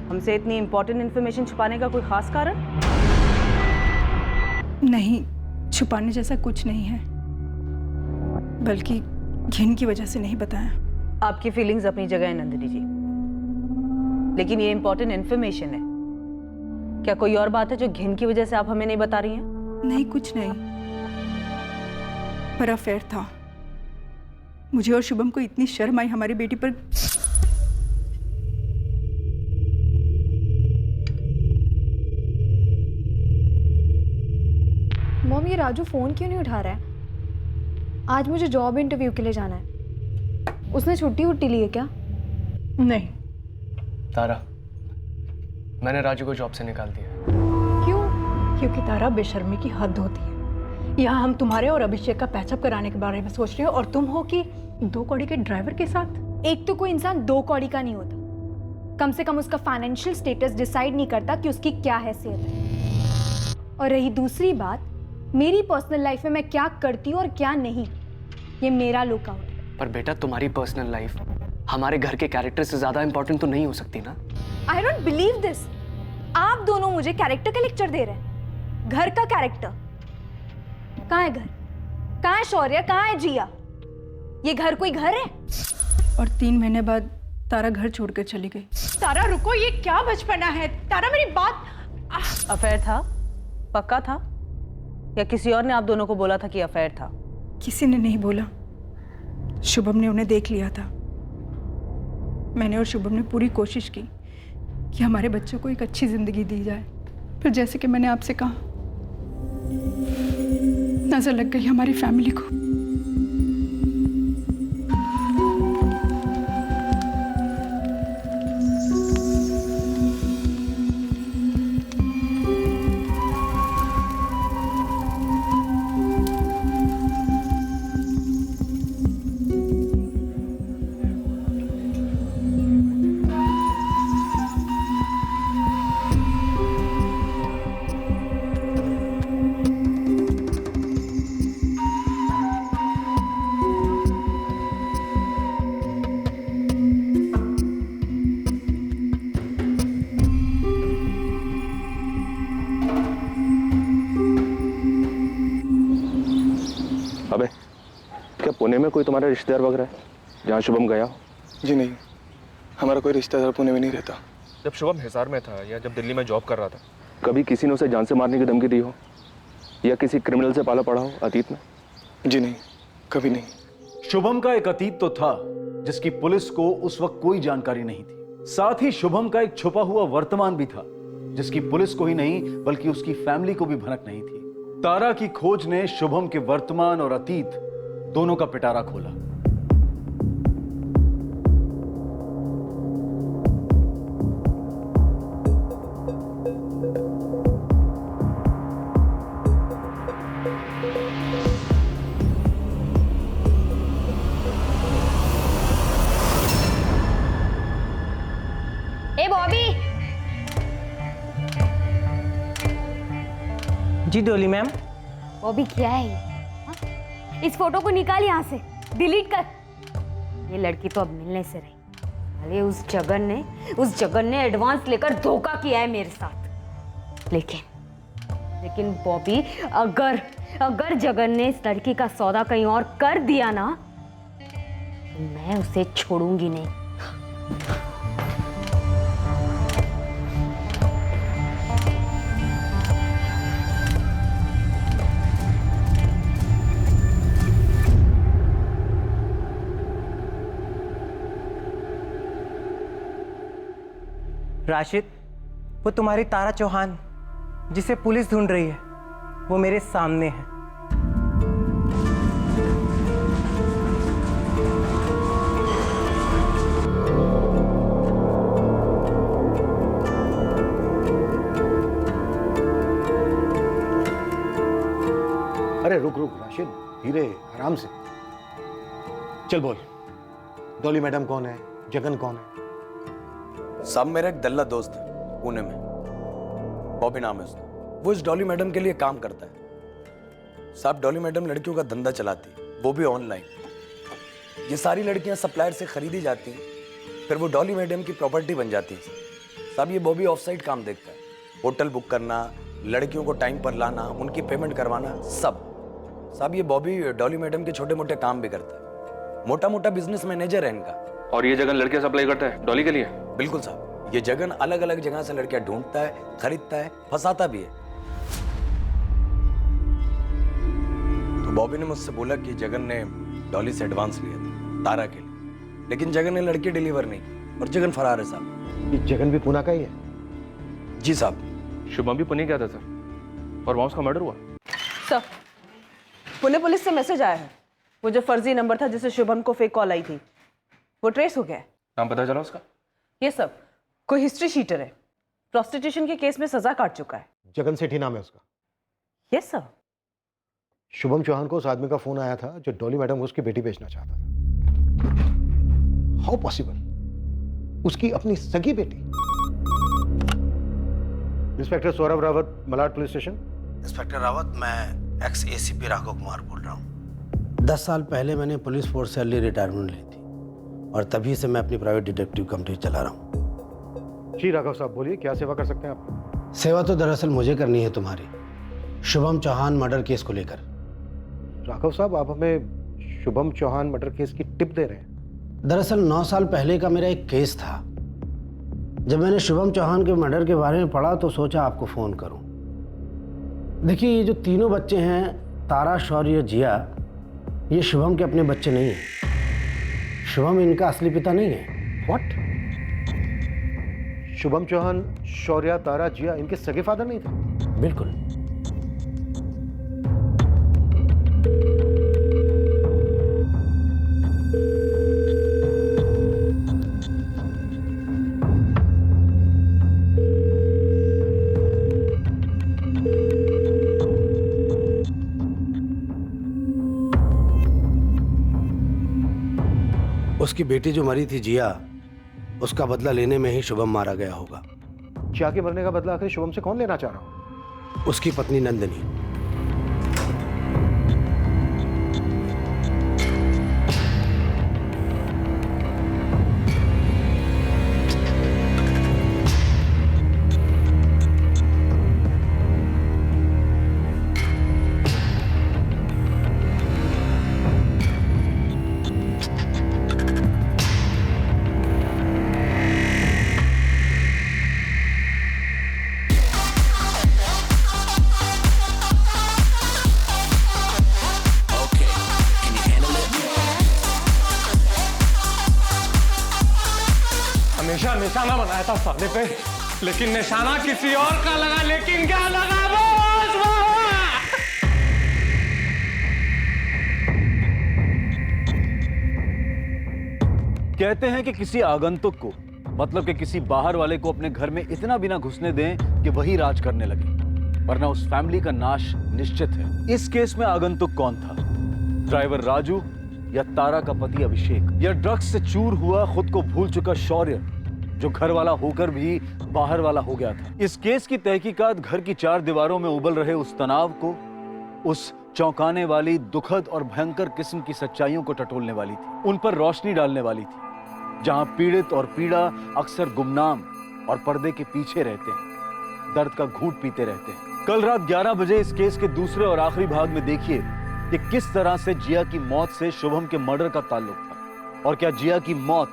Speaker 9: हमसे इतनी इंपॉर्टेंट इन्फॉर्मेशन छुपाने का कोई खास कारण?
Speaker 5: नहीं, छुपाने जैसा कुछ नहीं है, बल्कि घिन की वजह से नहीं बताया।
Speaker 9: आपकी फीलिंग्स अपनी जगह है नंदिनी जी, लेकिन ये इंपॉर्टेंट इन्फॉर्मेशन है। क्या कोई और बात है जो घिन की वजह से आप हमें नहीं बता रही हैं?
Speaker 5: नहीं, कुछ नहीं, पर अफेयर था। मुझे और शुभम को इतनी शर्म आई हमारी बेटी पर।
Speaker 20: मॉम, ये राजू फोन क्यों नहीं उठा रहा है? आज मुझे जॉब इंटरव्यू के लिए जाना है। उसने छुट्टी वुट्टी ली है क्या?
Speaker 5: नहीं।
Speaker 13: तारा, मैंने राजू को जॉब से निकाल दिया।
Speaker 5: क्यों? क्योंकि तारा, बेशर्मी की हद होती है। यहाँ हम तुम्हारे और अभिषेक का पैचअप कराने के बारे में सोच रहे हो और तुम हो कि 2 कौड़ी के ड्राइवर के साथ।
Speaker 20: एक तो कोई इंसान 2 कौड़ी का नहीं होता, कम से कम उसका फाइनेंशियल स्टेटस डिसाइड नहीं करता कि उसकी क्या हैसियत है। और रही दूसरी बात, मेरी पर्सनल लाइफ में मैं क्या करती हूँ और क्या नहीं, ये मेरा लुकआउट है।
Speaker 13: पर बेटा, तुम्हारी पर्सनल लाइफ हमारे घर के कैरेक्टर से ज्यादा इंपॉर्टेंट तो नहीं हो सकती ना?
Speaker 20: I don't believe this. आप दोनों मुझे कैरेक्टर का लेक्चर दे रहे हैं। घर का कैरेक्टर कहाँ है? घर कहाँ है? शौर्य कहाँ है? जिया, ये घर कोई घर है?
Speaker 5: और 3 महीने बाद तारा घर छोड़कर चली गई। तारा रुको, ये क्या बचपना है? तारा मेरी बात।
Speaker 9: अफेयर था? पक्का था? या किसी और ने आप दोनों को बोला था कि अफेयर था?
Speaker 5: किसी ने नहीं बोला, शुभम ने उन्हें देख लिया था। मैंने और शुभम ने पूरी कोशिश की कि हमारे बच्चों को एक अच्छी जिंदगी दी जाए, फिर जैसे कि मैंने आपसे कहा, नजर लग गई हमारी फैमिली को।
Speaker 8: पुणे में कोई तुम्हारा रिश्तेदार वगैरह है जहाँ शुभम गया हो?
Speaker 6: जी नहीं, हमारा कोई रिश्तेदार पुणे में नहीं रहता।
Speaker 8: जब शुभम हिसार में था या जब दिल्ली में जॉब कर रहा था, कभी किसी ने उसे जान से मारने की धमकी दी हो या किसी क्रिमिनल से पाला पड़ा हो अतीत में?
Speaker 6: जी नहीं, कभी नहीं।
Speaker 11: शुभम का एक अतीत तो था जिसकी पुलिस को उस वक्त कोई जानकारी नहीं थी। साथ ही शुभम का एक छुपा हुआ वर्तमान भी था जिसकी पुलिस को ही नहीं बल्कि उसकी फैमिली को भी भनक नहीं थी। तारा की खोज ने शुभम के वर्तमान और अतीत दोनों का पिटारा खोला।
Speaker 20: ए बॉबी।
Speaker 21: जी डोली मैम।
Speaker 20: बॉबी क्या है ये? हाँ? इस फोटो को निकाल यहाँ से, डिलीट कर। ये लड़की तो अब मिलने से रही। अरे उस जगन ने एडवांस लेकर धोखा किया है मेरे साथ। लेकिन बॉबी, अगर जगन ने इस लड़की का सौदा कहीं और कर दिया ना, तो मैं उसे छोड़ूंगी नहीं।
Speaker 21: राशिद, वो तुम्हारी तारा चौहान जिसे पुलिस ढूंढ रही है, वो मेरे सामने है।
Speaker 12: अरे रुक राशिद, धीरे, आराम से। चल बोल, डॉली मैडम कौन है, जगन कौन है?
Speaker 18: साहब मेरा एक दल्ला दोस्त है पुणे में, बॉबी नाम है उसका। वो इस डॉली मैडम के लिए काम करता है। साहब डॉली मैडम लड़कियों का धंधा चलाती है, वो भी ऑनलाइन। ये सारी लड़कियां सप्लायर से खरीदी जाती हैं, फिर वो डॉली मैडम की प्रॉपर्टी बन जाती हैं। साहब ये बॉबी ऑफ साइड काम देखता है, होटल बुक करना, लड़कियों को टाइम पर लाना, उनकी पेमेंट करवाना, सब। साहब ये बॉबी डॉली मैडम के छोटे मोटे काम भी करता है, मोटा मोटा बिजनेस मैनेजर है इनका।
Speaker 8: और ये जगन लड़कियां सप्लाई करता है डॉली के लिए?
Speaker 18: बिल्कुल साहब, ये जगन अलग अलग जगह से लड़कियां ढूंढता है, खरीदता है, फंसाता भी है। तो बॉबी ने मुझसे बोला कि जगन ने डॉली से एडवांस लिया था तारा के लिए, लेकिन जगन ने लड़की डिलीवर नहीं की और जगन फरार है साहब।
Speaker 12: ये जगन भी पुणे का ही है?
Speaker 18: जी साहब।
Speaker 8: शुभम भी पुणे गया था सर, और वहां उसका मर्डर हुआ।
Speaker 9: सर, पुणे पुलिस से मैसेज आया है। वो जो फर्जी नंबर था जिससे शुभम को फेक कॉल आई थी, वो ट्रेस हो गया है।
Speaker 8: नाम पता चला उसका?
Speaker 9: ये सब कोई हिस्ट्री शीटर है, प्रोस्टिट्यूशन के केस में सजा काट चुका है।
Speaker 12: जगन सेठी नाम है उसका?
Speaker 9: Yes sir.
Speaker 12: शुभम चौहान को उस आदमी का फोन आया था जो डॉली मैडम को उसकी बेटी बेचना चाहता था। How possible? उसकी अपनी सगी बेटी? Inspector Saurabh Rawat, Malad police station.
Speaker 22: Inspector Rawat, मैं एक्स एसीपी राघव कुमार बोल रहा हूँ। 10 साल पहले मैंने पुलिस फोर्स से अर्ली रिटायरमेंट ली थी और तभी से मैं अपनी प्राइवेट डिटेक्टिव कंपनी चला रहा हूँ।
Speaker 12: जी राघव साहब बोलिए, क्या सेवा कर सकते हैं आप?
Speaker 22: सेवा तो दरअसल मुझे करनी है तुम्हारी, शुभम चौहान मर्डर केस को लेकर।
Speaker 12: राघव साहब, आप हमें शुभम चौहान मर्डर केस की टिप दे रहे हैं?
Speaker 22: दरअसल 9 साल पहले का मेरा एक केस था। जब मैंने शुभम चौहान के मर्डर के बारे में पढ़ा तो सोचा आपको फ़ोन करूं। देखिए, ये जो तीनों बच्चे हैं, तारा, शौर्य, जिया, ये शुभम के अपने बच्चे नहीं हैं। शुभम इनका असली पिता नहीं है।
Speaker 12: व्हाट? शुभम चौहान, शौर्य, तारा, जिया इनके सगे फादर नहीं थे?
Speaker 22: बिल्कुल। उसकी बेटी जो मरी थी जिया, उसका बदला लेने में ही शुभम मारा गया होगा।
Speaker 12: जिया के मरने का बदला आखिर शुभम से कौन लेना चाह रहा हो?
Speaker 22: उसकी पत्नी नंदिनी।
Speaker 7: हमेशा निशाना बनाया था साले पे, लेकिन निशाना किसी और का लगा, लेकिन क्या लगा
Speaker 11: कहते हैं कि किसी आगंतुक को, मतलब कि किसी बाहर वाले को अपने घर में इतना भी ना घुसने दें कि वही राज करने लगे, वरना उस फैमिली का नाश निश्चित है। इस केस में आगंतुक कौन था? ड्राइवर राजू या तारा का पति अभिषेक, या ड्रग्स से चूर हुआ खुद को भूल चुका शौर्य, जो घर वाला होकर भी बाहर वाला हो गया था। इस केस की तहकीकात घर की चार दीवारों में उबल रहे उस तनाव को, उस चौंकाने वाली, दुखद और भयंकर किस्म की सच्चाइयों को टटोलने वाली थी, उन पर रोशनी डालने वाली थी, जहां पीड़ित और पीड़ा अक्सर गुमनाम और पर्दे के पीछे रहते हैं, दर्द का घूंट पीते रहते हैं। कल रात 11 बजे इस केस के दूसरे और आखिरी भाग में देखिए कि किस तरह से जिया की मौत से शुभम के मर्डर का ताल्लुक था, और क्या जिया की मौत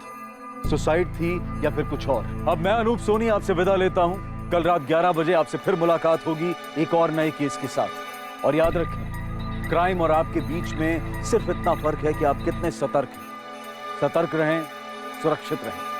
Speaker 11: सुसाइड थी या फिर कुछ और। अब मैं अनूप सोनी आपसे विदा लेता हूं। कल रात 11 बजे आपसे फिर मुलाकात होगी एक और नए केस के साथ। और याद रखें, क्राइम और आपके बीच में सिर्फ इतना फर्क है कि आप कितने सतर्क हैं। सतर्क रहें, सुरक्षित रहें।